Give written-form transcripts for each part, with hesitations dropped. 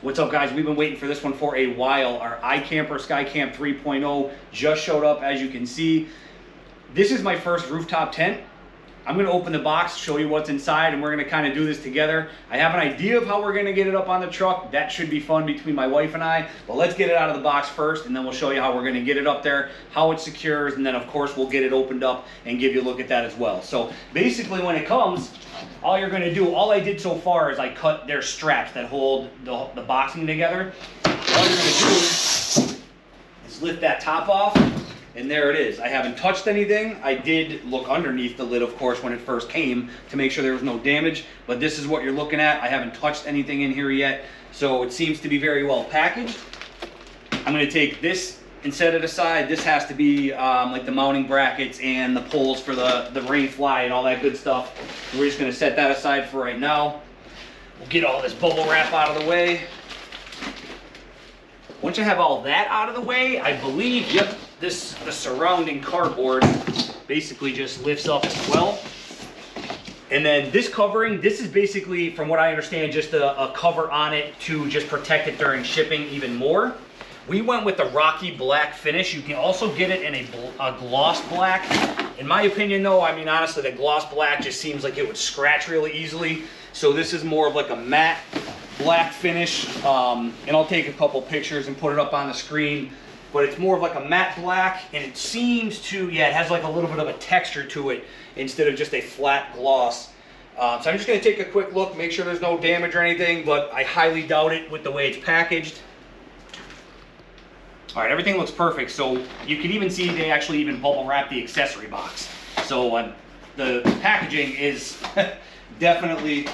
What's up, guys? We've been waiting for this one for a while. Our iKamper SkyCamp 3.0 just showed up, as you can see. This is my first rooftop tent. I'm going to open the box, show you what's inside, and we're going to kind of do this together. I have an idea of how we're going to get it up on the truck. That should be fun between my wife and I. But let's get it out of the box first, and then we'll show you how we're going to get it up there, how it secures, and then of course we'll get it opened up and give you a look at that as well. So basically when it comes, all you're going to do, all I did so far is I cut their straps that hold the boxing together. All you're going to do is lift that top off, and there it is. I haven't touched anything. I did look underneath the lid, of course, when it first came to make sure there was no damage, but this is what you're looking at. I haven't touched anything in here yet, so it seems to be very well packaged. I'm going to take this and set it aside. This has to be like the mounting brackets and the poles for the rain fly and all that good stuff. We're just going to set that aside for right now. We'll get all this bubble wrap out of the way. Once I have all that out of the way, I believe, yep, the surrounding cardboard basically just lifts up as well. And then this covering, this is basically, from what I understand, just a cover on it to just protect it during shipping even more. We went with the rocky black finish. You can also get it in a gloss black. In my opinion though, I mean honestly, the gloss black just seems like it would scratch really easily. So this is more of like a matte black finish. And I'll take a couple pictures and put it up on the screen. But it's more of like a matte black, and it seems to, yeah, it has like a little bit of a texture to it instead of just a flat gloss. So I'm just gonna take a quick look, make sure there's no damage or anything, but I highly doubt it with the way it's packaged. All right, everything looks perfect. So you can even see they actually even bubble wrap the accessory box. So the packaging is definitely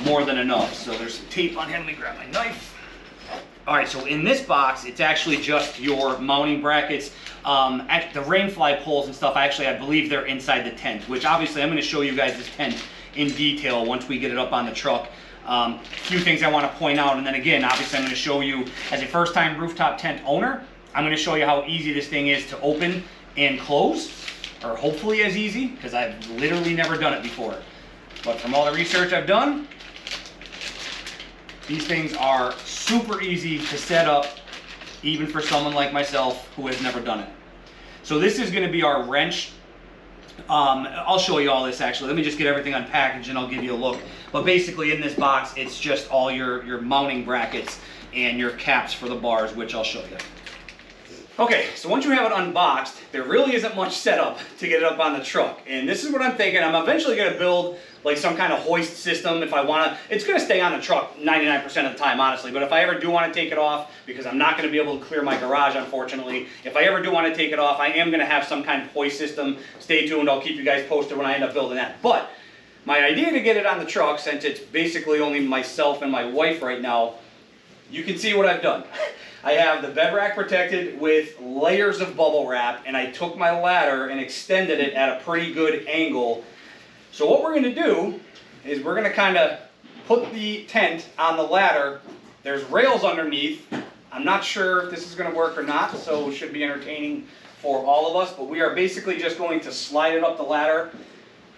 more than enough. So there's some tape on here. Let me grab my knife. All right, so in this box, it's actually just your mounting brackets. The rain fly poles and stuff, actually, I believe they're inside the tent, which obviously I'm gonna show you guys this tent in detail once we get it up on the truck. A few things I want to point out, and then again, obviously I'm going to show you, as a first-time rooftop tent owner, I'm going to show you how easy this thing is to open and close, or hopefully as easy, because I've literally never done it before. But from all the research I've done, these things are super easy to set up, even for someone like myself who has never done it. So this is going to be our wrench. I'll show you all this actually. Let me just get everything unpackaged and I'll give you a look. But basically in this box, it's just all your mounting brackets and your caps for the bars, which I'll show you. Okay, so once you have it unboxed, there really isn't much setup to get it up on the truck. And this is what I'm thinking. I'm eventually going to build like some kind of hoist system if I want to. It's going to stay on the truck 99% of the time, honestly. But if I ever do want to take it off, because I'm not going to be able to clear my garage, unfortunately, if I ever do want to take it off, I am going to have some kind of hoist system. Stay tuned. I'll keep you guys posted when I end up building that. But my idea to get it on the truck, since it's basically only myself and my wife right now, you can see what I've done. I have the bed rack protected with layers of bubble wrap, and I took my ladder and extended it at a pretty good angle. So what we're going to do is we're going to kind of put the tent on the ladder. There's rails underneath. I'm not sure if this is going to work or not, so it should be entertaining for all of us, but we are basically just going to slide it up the ladder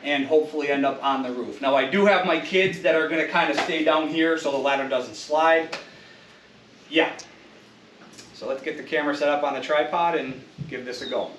and hopefully end up on the roof. Now I do have my kids that are going to kind of stay down here so the ladder doesn't slide. Yeah. So let's get the camera set up on the tripod and give this a go.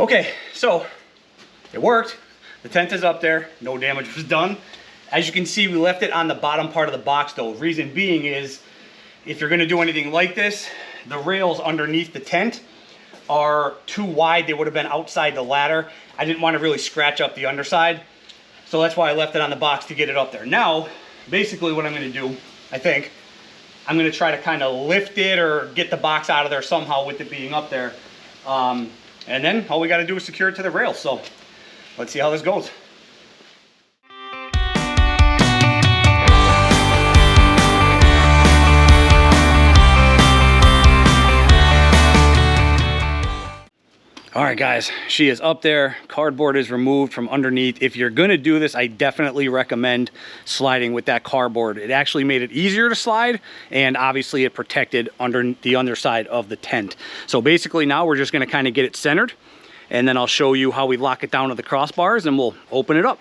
Okay, so it worked. The tent is up there. No damage was done. As you can see, we left it on the bottom part of the box though. Reason being is, if you're gonna do anything like this, the rails underneath the tent are too wide. They would have been outside the ladder. I didn't want to really scratch up the underside. So that's why I left it on the box to get it up there. Now, basically what I'm gonna do, I think, I'm gonna try to kind of lift it or get the box out of there somehow with it being up there. And then all we got to do is secure it to the rail. So let's see how this goes. All right, guys, she is up there. Cardboard is removed from underneath. If you're gonna do this, I definitely recommend sliding with that cardboard. It actually made it easier to slide, and obviously it protected under the underside of the tent. So basically now we're just gonna kind of get it centered, and then I'll show you how we lock it down to the crossbars, and we'll open it up.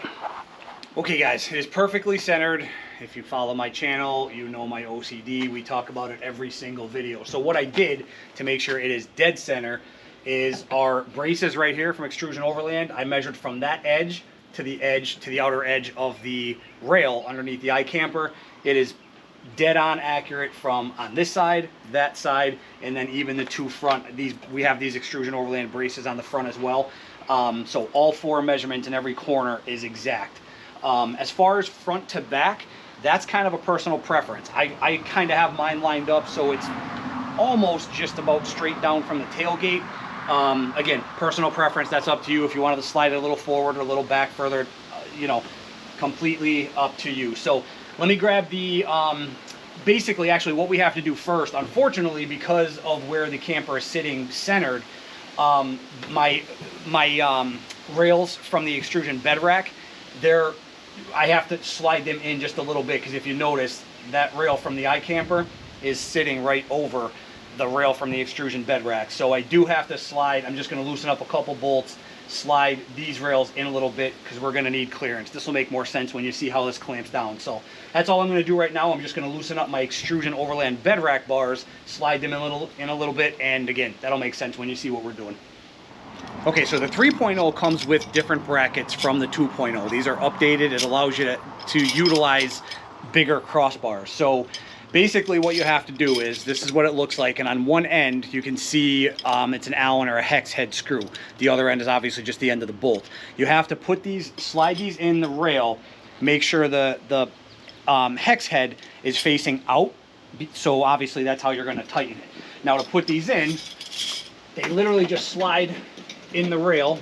Okay, guys, it is perfectly centered. If you follow my channel, you know my OCD. We talk about it every single video. So what I did to make sure it is dead center is our braces right here from Xtrusion Overland. I measured from that edge to the outer edge of the rail underneath the iKamper. It is dead on accurate from on this side, that side, and then even the two front. We have these Xtrusion Overland braces on the front as well. So all 4 measurements in every corner is exact. As far as front to back, that's kind of a personal preference. I kind of have mine lined up so it's almost just about straight down from the tailgate. Again, personal preference, that's up to you. If you wanted to slide it a little forward or a little back further, you know, completely up to you. So let me grab the, basically actually what we have to do first, unfortunately, because of where the camper is sitting centered, my rails from the Xtrusion Bedrack, I have to slide them in just a little bit, because if you notice, that rail from the iKamper is sitting right over the rail from the Xtrusion Bedrack. So I do have to slide. I'm just going to loosen up a couple bolts, slide these rails in a little bit, because we're going to need clearance. This will make more sense when you see how this clamps down. So that's all I'm going to do right now. I'm just going to loosen up my Xtrusion Overland Bedrack bars, slide them in a little bit, and again, that'll make sense when you see what we're doing. Okay, so the 3.0 comes with different brackets from the 2.0. These are updated. It allows you to utilize bigger crossbars. So basically what you have to do is, this is what it looks like, and on one end you can see it's an Allen or a hex head screw. The other end is obviously just the end of the bolt. You have to put these, slide these in the rail, make sure the hex head is facing out, so obviously that's how you're going to tighten it. Now to put these in, they literally just slide in the rail.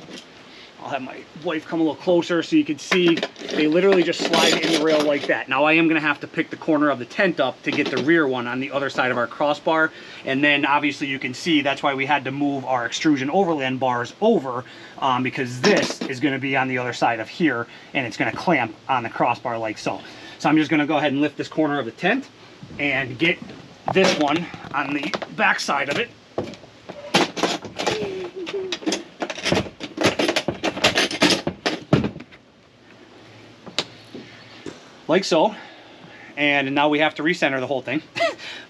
I'll have my wife come a little closer so you can see. They literally just slide in the rail like that. Now I am going to have to pick the corner of the tent up to get the rear one on the other side of our crossbar. And then obviously you can see that's why we had to move our Xtrusion Overland bars over, because this is going to be on the other side of here, and it's going to clamp on the crossbar like so. So I'm just going to go ahead and lift this corner of the tent and get this one on the back side of it. Like so, and now we have to recenter the whole thing.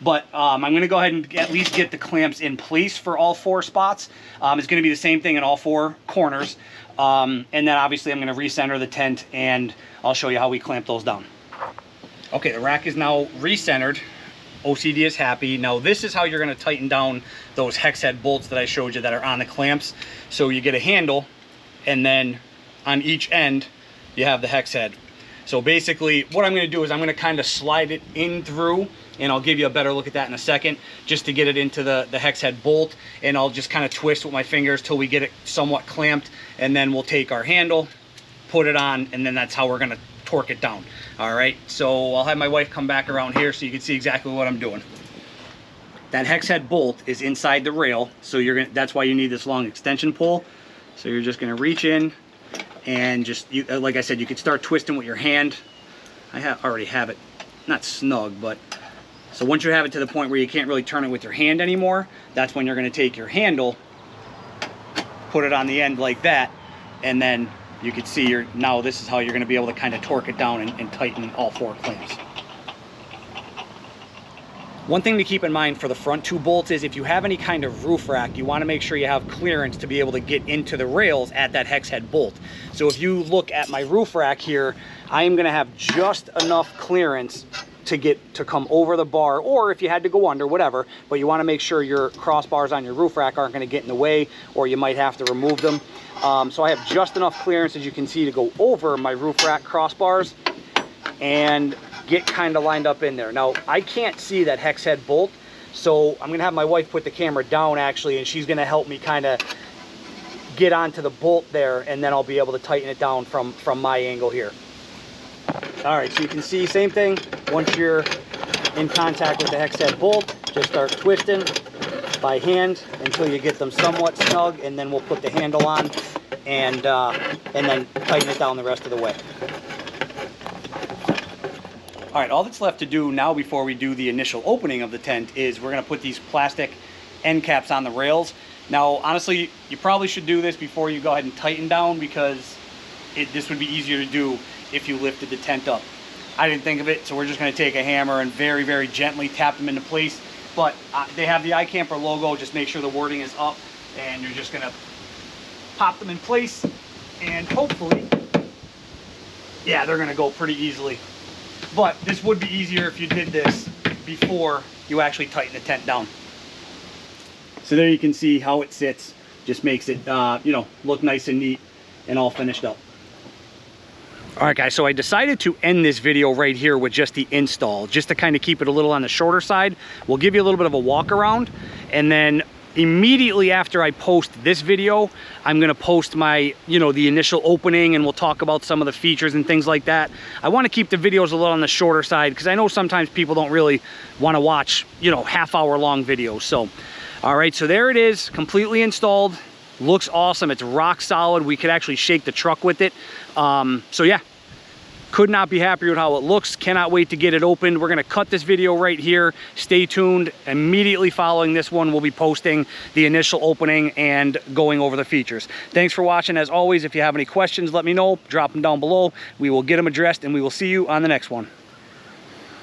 But I'm going to go ahead and at least get the clamps in place for all 4 spots. It's going to be the same thing in all 4 corners, and then obviously I'm going to recenter the tent, and I'll show you how we clamp those down. Okay, the rack is now recentered. OCD is happy. Now this is how you're going to tighten down those hex head bolts that I showed you that are on the clamps. So you get a handle, and then on each end you have the hex head. So basically what I'm going to do is I'm going to kind of slide it in through, and I'll give you a better look at that in a second, just to get it into the hex head bolt, and I'll just kind of twist with my fingers till we get it somewhat clamped, and then we'll take our handle, put it on, and then that's how we're going to torque it down. All right, so I'll have my wife come back around here so you can see exactly what I'm doing. That hex head bolt is inside the rail, so that's why you need this long extension pole. So you're just going to reach in, and just, like I said, you could start twisting with your hand. I already have it, not snug, but so once you have it to the point where you can't really turn it with your hand anymore, that's when you're going to take your handle, put it on the end like that, and then you can see now this is how you're going to be able to kind of torque it down and tighten all 4 clamps. One thing to keep in mind for the front 2 bolts is if you have any kind of roof rack, you want to make sure you have clearance to be able to get into the rails at that hex head bolt. So if you look at my roof rack here, I am going to have just enough clearance to come over the bar, or if you had to go under, whatever, but you want to make sure your crossbars on your roof rack aren't going to get in the way, or you might have to remove them. So I have just enough clearance, as you can see, to go over my roof rack crossbars and get kind of lined up in there. Now I can't see that hex head bolt, so I'm gonna have my wife put the camera down actually, and she's gonna help me kind of get onto the bolt there, and then I'll be able to tighten it down from my angle here. All right, so you can see same thing. Once you're in contact with the hex head bolt, just start twisting, by hand until you get them somewhat snug, and then we'll put the handle on and then tighten it down the rest of the way. All right, all that's left to do now before we do the initial opening of the tent is we're gonna put these plastic end caps on the rails. Now, honestly, you probably should do this before you go ahead and tighten down, because this would be easier to do if you lifted the tent up. I didn't think of it, so we're just gonna take a hammer and very, very gently tap them into place. But they have the iKamper logo, just make sure the wording is up, and you're just gonna pop them in place, and hopefully, yeah, they're gonna go pretty easily. But this would be easier if you did this before you actually tighten the tent down. So there you can see how it sits. Just makes it, you know, look nice and neat and all finished up. All right, guys, so I decided to end this video right here with just the install, just to kind of keep it a little on the shorter side. We'll give you a little bit of a walk around, and then immediately after I post this video, I'm gonna post my, you know, the initial opening, and we'll talk about some of the features and things like that. I wanna keep the videos a little on the shorter side, because I know sometimes people don't really wanna watch, you know, half-hour long videos. So, all right, so there it is, completely installed. Looks awesome, it's rock solid. We could actually shake the truck with it. So yeah, could not be happier with how it looks. Cannot wait to get it opened. We're gonna cut this video right here. Stay tuned. Immediately following this one, we'll be posting the initial opening and going over the features. Thanks for watching. As always, if you have any questions, let me know. Drop them down below. We will get them addressed, and we will see you on the next one.